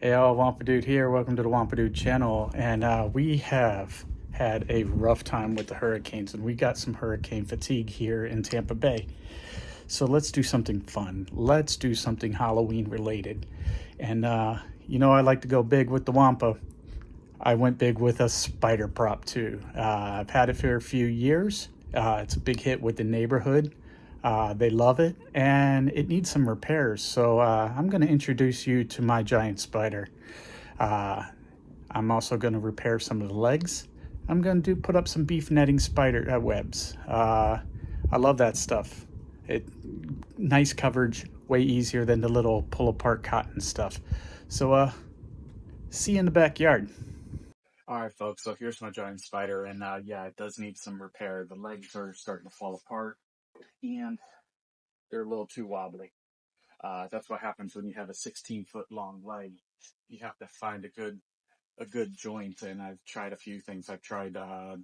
Hey all, WampaDude here. Welcome to the WampaDude Channel. And we have had a rough time with the hurricanes, and we got some hurricane fatigue here in Tampa Bay. So let's do something fun. Let's do something Halloween related. And you know, I like to go big with the Wampa. I went big with a spider prop too. I've had it for a few years. It's a big hit with the neighborhood. They love it, and it needs some repairs. So I'm going to introduce you to my giant spider. Uh, I'm also going to repair some of the legs. I'm going to put up some beef netting spider webs. I love that stuff. Nice coverage, way easier than the little pull apart cotton stuff. So see you in the backyard. All right, folks, so here's my giant spider, and yeah, it does need some repair. The legs are starting to fall apart, and they're a little too wobbly. That's what happens when you have a 16-foot long leg. You have to find a good joint, and I've tried a few things. I've tried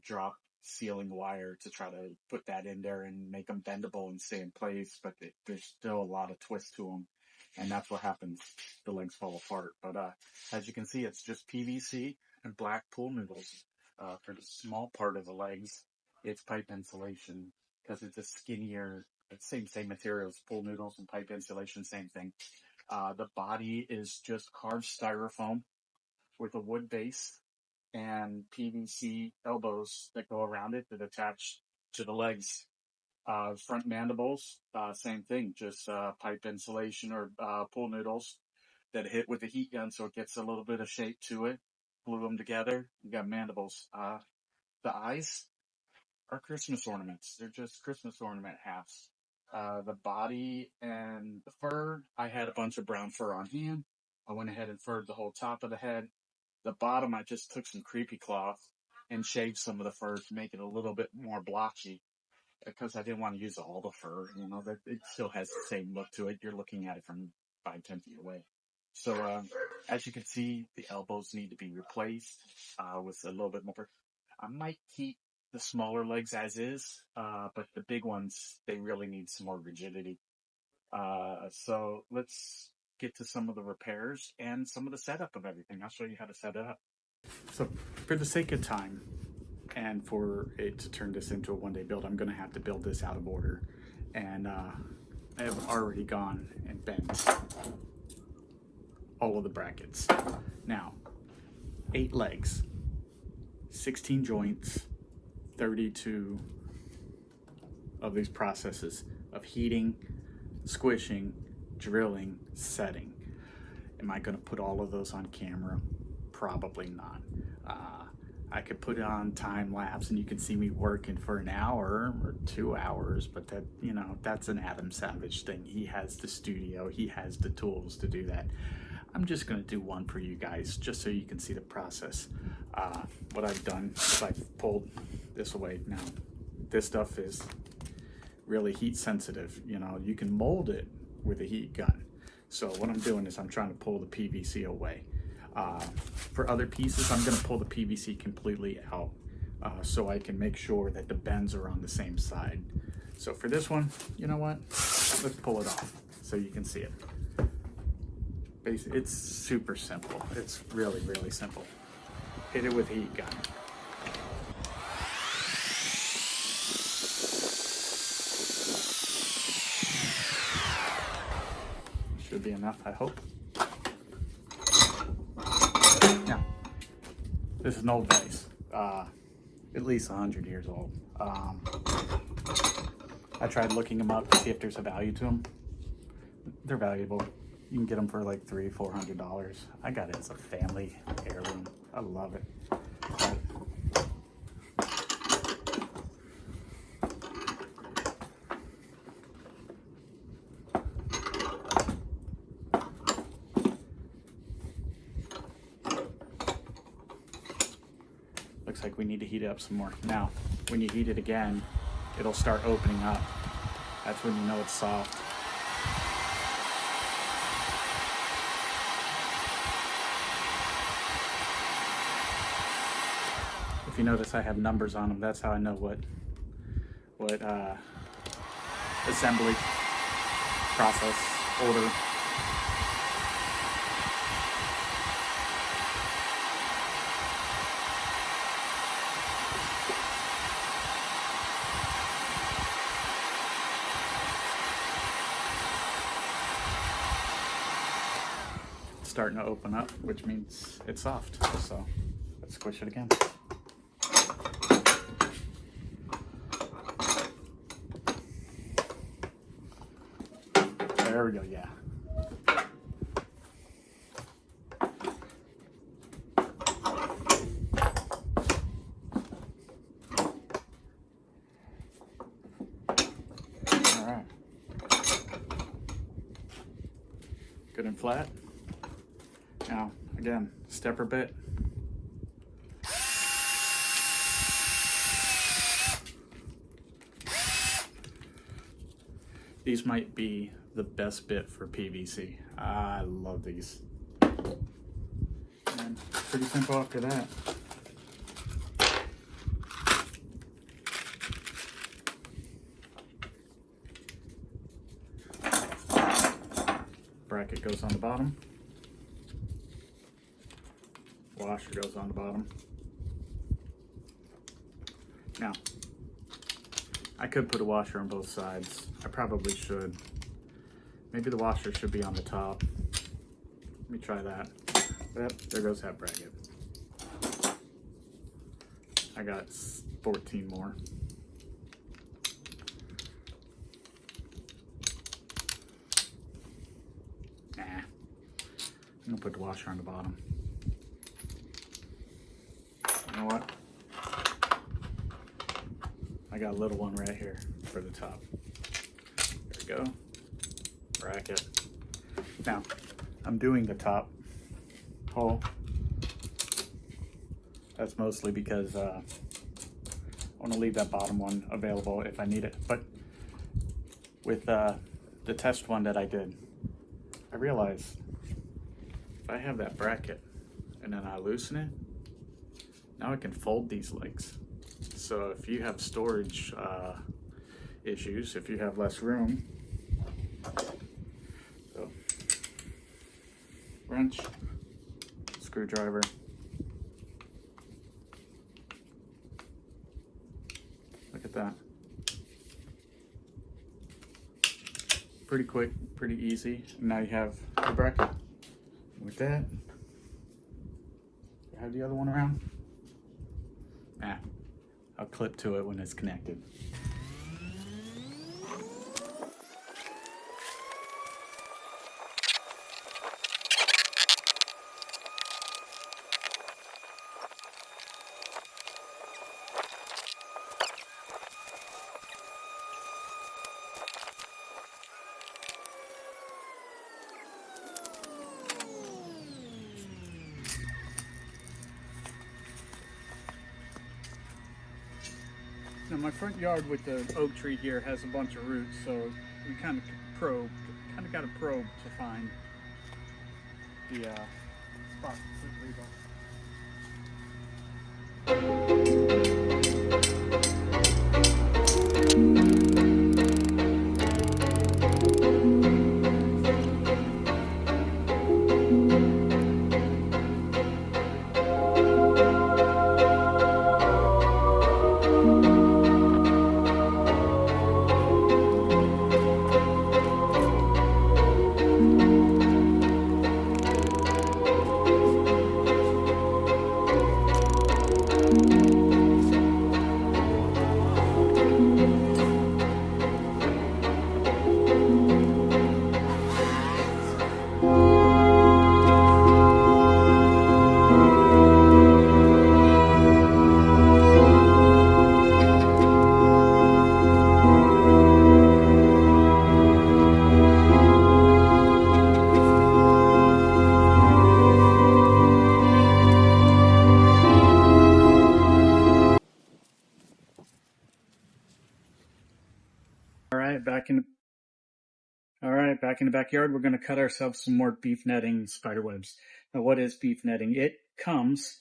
drop ceiling wire to try to put that in there and make them bendable and stay in place, but there's still a lot of twist to them, and that's what happens. The legs fall apart. But as you can see, it's just PVC and black pool noodles. For the small part of the legs, it's pipe insulation because it's a skinnier, same materials, pool noodles and pipe insulation, same thing. The body is just carved styrofoam with a wood base and PVC elbows that go around it that attach to the legs. Front mandibles, same thing, just pipe insulation or pool noodles that hit with a heat gun so it gets a little bit of shape to it. Glue them together, you got mandibles. The eyes are Christmas ornaments. They're just Christmas ornament halves. The body and the fur, I had a bunch of brown fur on hand. I went ahead and furred the whole top of the head. The bottom, I just took some creepy cloth and shaved some of the fur to make it a little bit more blotchy because I didn't want to use all the fur. You know, that it still has the same look to it. You're looking at it from 5-10 feet away. So as you can see, the elbows need to be replaced with a little bit more. I might keep the smaller legs as is, but the big ones, they really need some more rigidity. So let's get to some of the repairs and some of the setup of everything. I'll show you how to set it up. So for the sake of time and for it to turn this into a one-day build, I'm going to have to build this out of order. And I have already gone and bent all of the brackets. Now, 8 legs, 16 joints, 32 of these processes of heating, squishing, drilling, setting. Am I going to put all of those on camera? Probably not. I could put it on time lapse and you can see me working for an hour or 2 hours, but that, you know, that's an Adam Savage thing. He has the studio, he has the tools to do that. I'm just going to do one for you guys just so you can see the process. What I've done is I've pulled this away. Now, this stuff is really heat sensitive. You know, you can mold it with a heat gun. So what I'm doing is I'm trying to pull the PVC away. For other pieces, I'm going to pull the PVC completely out so I can make sure that the bends are on the same side. So for this one, you know what? Let's pull it off so you can see it. Basically, it's super simple. It's really, really simple. Hit it with a heat gun. Should be enough, I hope. Now, this is an old vise, at least 100 years old. I tried looking them up to see if there's a value to them. They're valuable. You can get them for like $300-400. I got it as a family heirloom. I love it. Looks like we need to heat it up some more. Now, when you heat it again, it'll start opening up. That's when you know it's soft. If you notice, I have numbers on them. That's how I know what assembly process order starting to open up, which means it's soft. So let's squish it again. There we go, yeah. All right. Good and flat. Now, again, stepper bit. These might be the best bit for PVC. I love these. And pretty simple after that. Bracket goes on the bottom. Washer goes on the bottom. Now, I could put a washer on both sides. I probably should. Maybe the washer should be on the top. Let me try that. Yep, there goes that bracket. I got 14 more. Nah, I'm gonna put the washer on the bottom. You know what? I got a little one right here for the top. There we go. Bracket. Now, I'm doing the top hole. That's mostly because I want to leave that bottom one available if I need it. But with the test one that I did, I realized if I have that bracket and then I loosen it, now I can fold these legs. So if you have storage issues, if you have less room, so wrench, screwdriver, look at that. Pretty quick, pretty easy. And now you have the bracket. With that, you have the other one around. Nah, I'll clip to it when it's connected. Now my front yard with the oak tree here has a bunch of roots, so we kind of got to probe to find the spot to put rebar. Back in the backyard, we're going to cut ourselves some more beef netting spider webs. Now, what is beef netting? It comes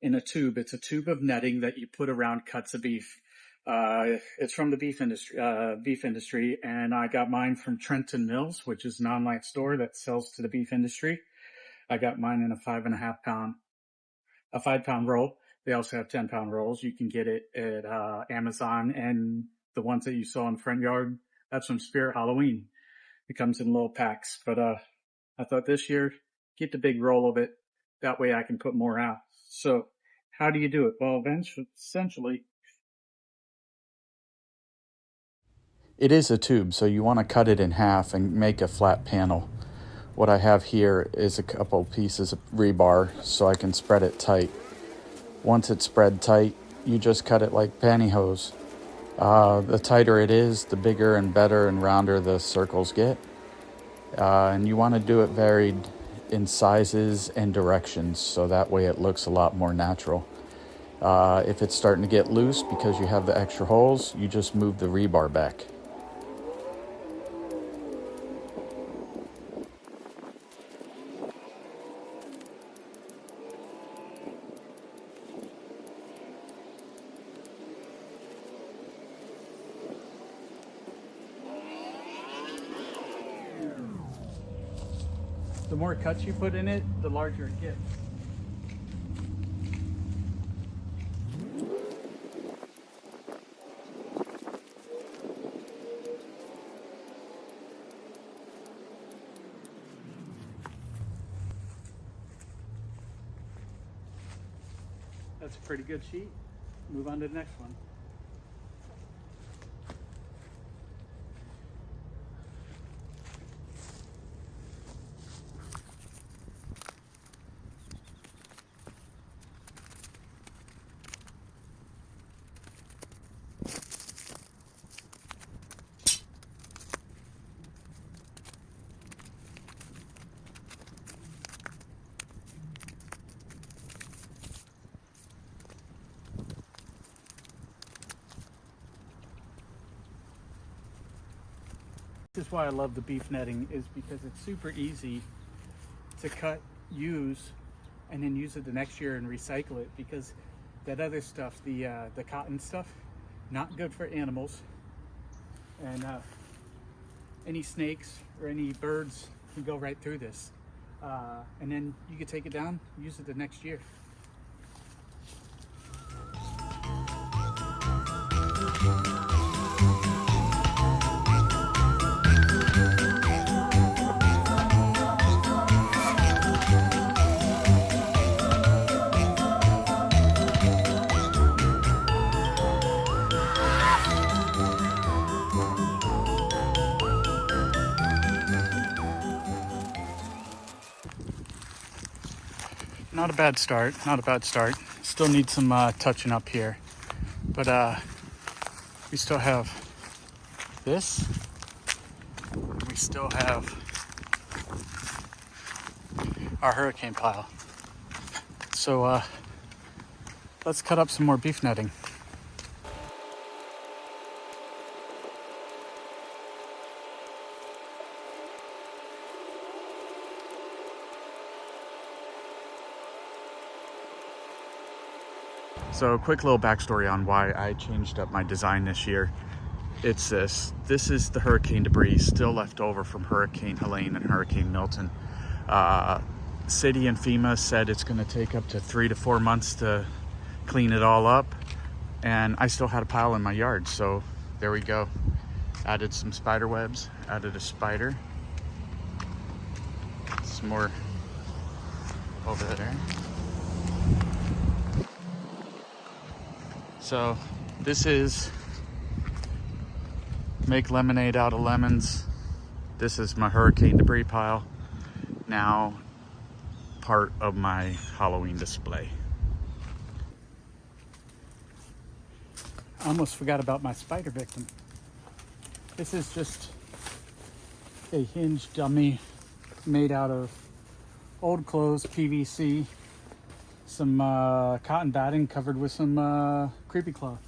in a tube. It's a tube of netting that you put around cuts of beef. It's from the beef industry, and I got mine from Trenton Mills, which is an online store that sells to the beef industry. I got mine in a 5-pound roll. They also have 10-pound rolls. You can get it at Amazon, and the ones that you saw in the front yard, that's from Spirit Halloween. It comes in little packs, but I thought this year get the big roll of it. That way I can put more out. So how do you do it? Well, essentially, it is a tube, so you want to cut it in half and make a flat panel. What I have here is a couple pieces of rebar so I can spread it tight. Once it's spread tight, you just cut it like pantyhose. The tighter it is, the bigger and better and rounder the circles get. And you want to do it varied in sizes and directions so that way it looks a lot more natural. If it's starting to get loose because you have the extra holes, you just move the rebar back. The more cuts you put in it, the larger it gets. That's a pretty good sheet. Move on to the next one. This is why I love the beef netting, is because it's super easy to cut, use, and then use it the next year and recycle it, because that other stuff, the cotton stuff, not good for animals, and any snakes or any birds can go right through this, and then you can take it down, use it the next year. Not a bad start, not a bad start. Still need some touching up here. But we still have this. We still have our hurricane pile. So let's cut up some more beef netting. So quick little backstory on why I changed up my design this year. It's this. This is the hurricane debris still left over from Hurricane Helene and Hurricane Milton. City and FEMA said it's going to take up to 3 to 4 months to clean it all up. And I still had a pile in my yard. So there we go. Added some spider webs, added a spider. Some more over there. So this is make lemonade out of lemons. This is my hurricane debris pile. Now part of my Halloween display. I almost forgot about my spider victim. This is just a hinge dummy made out of old clothes, PVC, some cotton batting covered with some creepy cloth.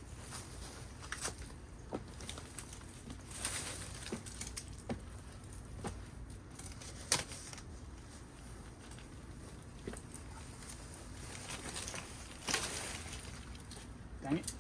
Dang it.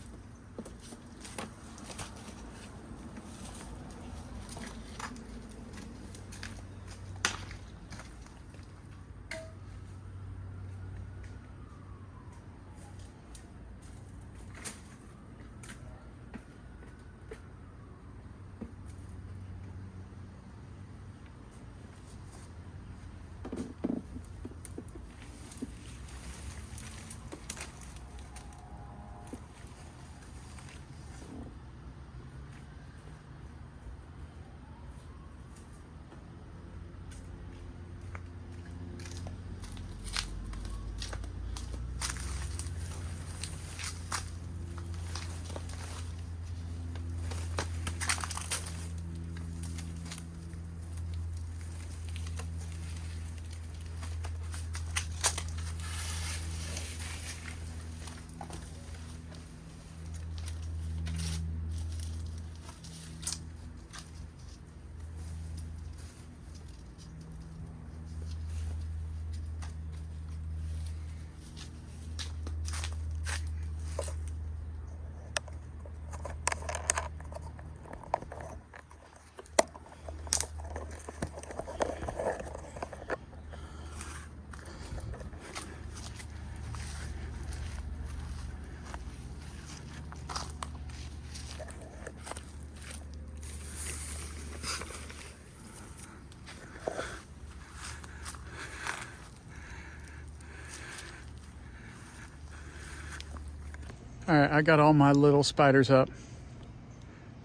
All right, I got all my little spiders up.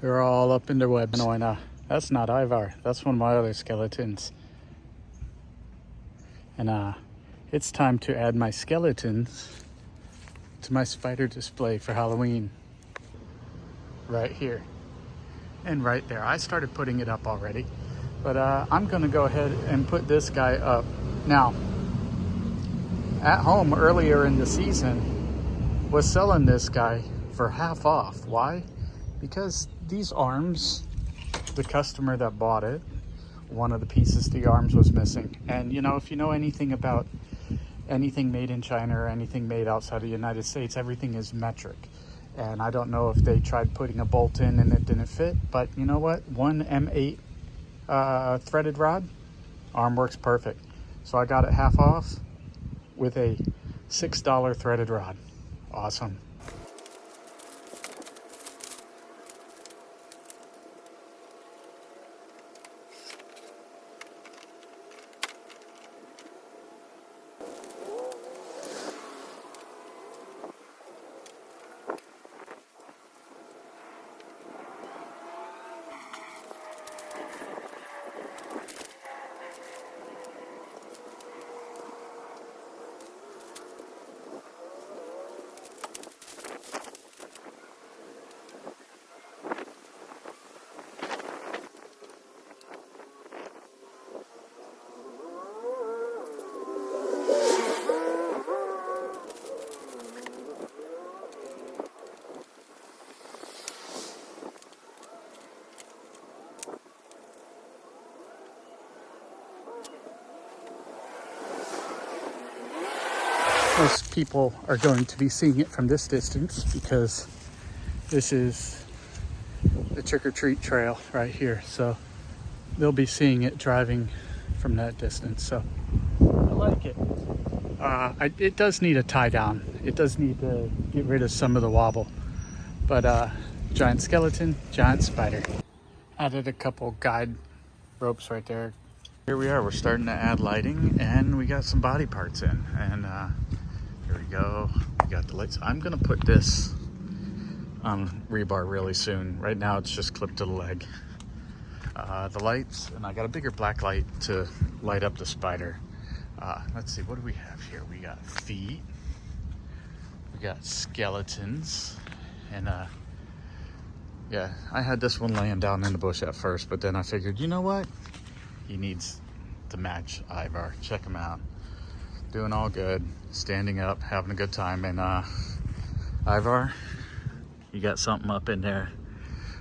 They're all up in their webs. No, that's not Ivar. That's one of my other skeletons. And it's time to add my skeletons to my spider display for Halloween. Right here and right there. I started putting it up already, but I'm gonna go ahead and put this guy up. Now, At Home earlier in the season was selling this guy for half off. Why? Because these arms, the customer that bought it, one of the pieces of the arms was missing. And you know, if you know anything about anything made in China or anything made outside of the United States, everything is metric. And I don't know if they tried putting a bolt in and it didn't fit, but you know what? One M8 threaded rod, arm works perfect. So I got it half off with a $6 threaded rod. Awesome. Most people are going to be seeing it from this distance because this is the trick-or-treat trail right here. So they'll be seeing it driving from that distance. So I like it. It does need a tie down. It does need to get rid of some of the wobble. But giant skeleton, giant spider. Added a couple guide ropes right there. Here we are. We're starting to add lighting, and we got some body parts in. And here we go. We got the lights. I'm gonna put this on rebar really soon. Right now it's just clipped to the leg. The lights, and I got a bigger black light to light up the spider. Let's see, what do we have here? We got feet, we got skeletons, and yeah, I had this one laying down in the bush at first, but then I figured, you know what? He needs to match Ivar. Check him out. Doing all good, standing up, having a good time. And Ivar, you got something up in there.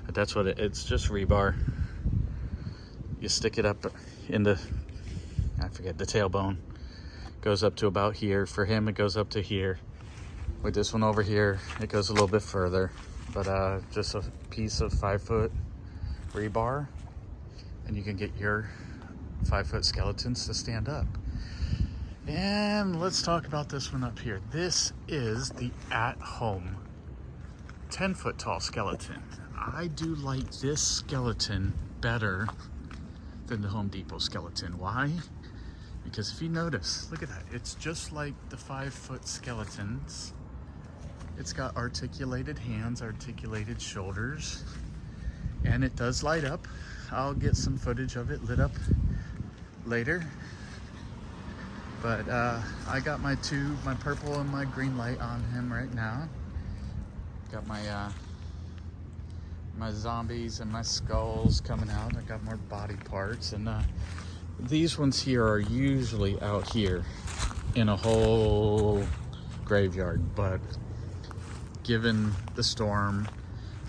But that's what it's just rebar. You stick it up in the, I forget, the tailbone. Goes up to about here. For him, it goes up to here. With this one over here, it goes a little bit further. But just a piece of 5-foot rebar, and you can get your 5-foot skeletons to stand up. And let's talk about this one up here. This is the At Home 10-foot tall skeleton. I do like this skeleton better than the Home Depot skeleton. Why? Because if you notice, look at that. It's just like the 5-foot skeletons. It's got articulated hands, articulated shoulders, and it does light up. I'll get some footage of it lit up later. But I got my purple and my green light on him right now. Got my my zombies and my skulls coming out. I got more body parts, and these ones here are usually out here in a whole graveyard. But given the storm,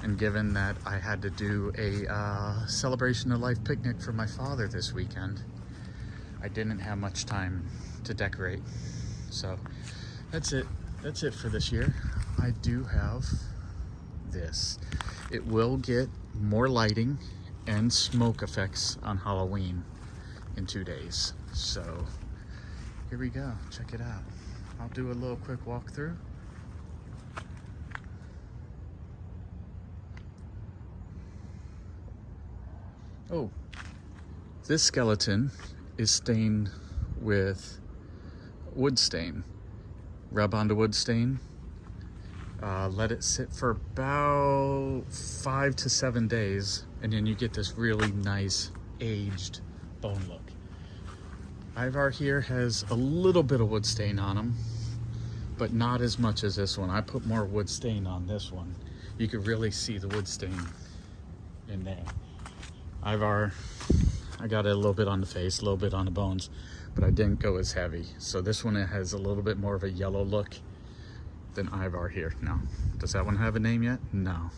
and given that I had to do a celebration of life picnic for my father this weekend, I didn't have much time to decorate. So that's it for this year. I do have this. It will get more lighting and smoke effects on Halloween in 2 days. So here we go, check it out. I'll do a little quick walkthrough. Oh, this skeleton is stained with wood stain. Rub onto wood stain. let it sit for about 5 to 7 days, and then you get this really nice aged bone look. Ivar here has a little bit of wood stain on him, but not as much as this one. I put more wood stain on this one. You could really see the wood stain in there. Ivar, I got it a little bit on the face, a little bit on the bones, but I didn't go as heavy. So this one, it has a little bit more of a yellow look than Ivar here. Now, does that one have a name yet? No.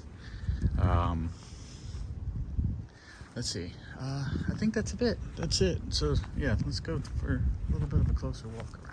Let's see. I think that's a bit. That's it. So yeah, let's go for a little bit of a closer walk around.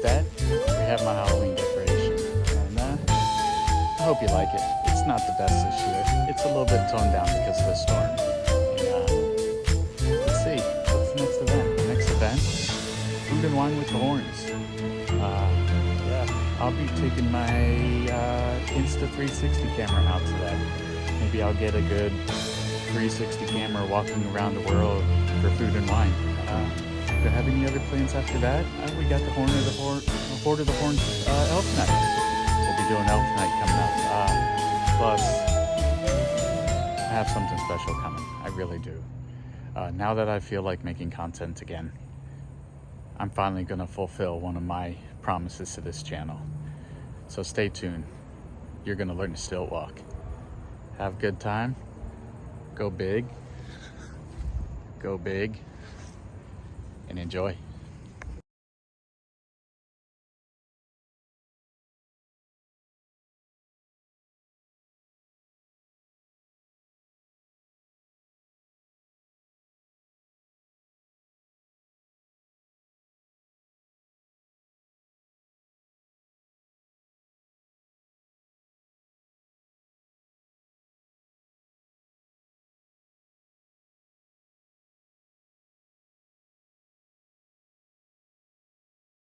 That, we have my Halloween decoration, and I hope you like it. It's not the best this year. It's a little bit toned down because of the storm. And, let's see, what's the next event? The next event, food and wine with the horns. Yeah, I'll be taking my Insta360 camera out to that. Maybe I'll get a good 360 camera walking around the world for food and wine. Do you have any other plans after that? We got the Horde of the Horns Elf Night. We'll be doing Elf Night coming up. Plus, I have something special coming. I really do. Now that I feel like making content again, I'm finally going to fulfill one of my promises to this channel. So stay tuned. You're going to learn to stilt walk. Have a good time. Go big. Go big. And enjoy.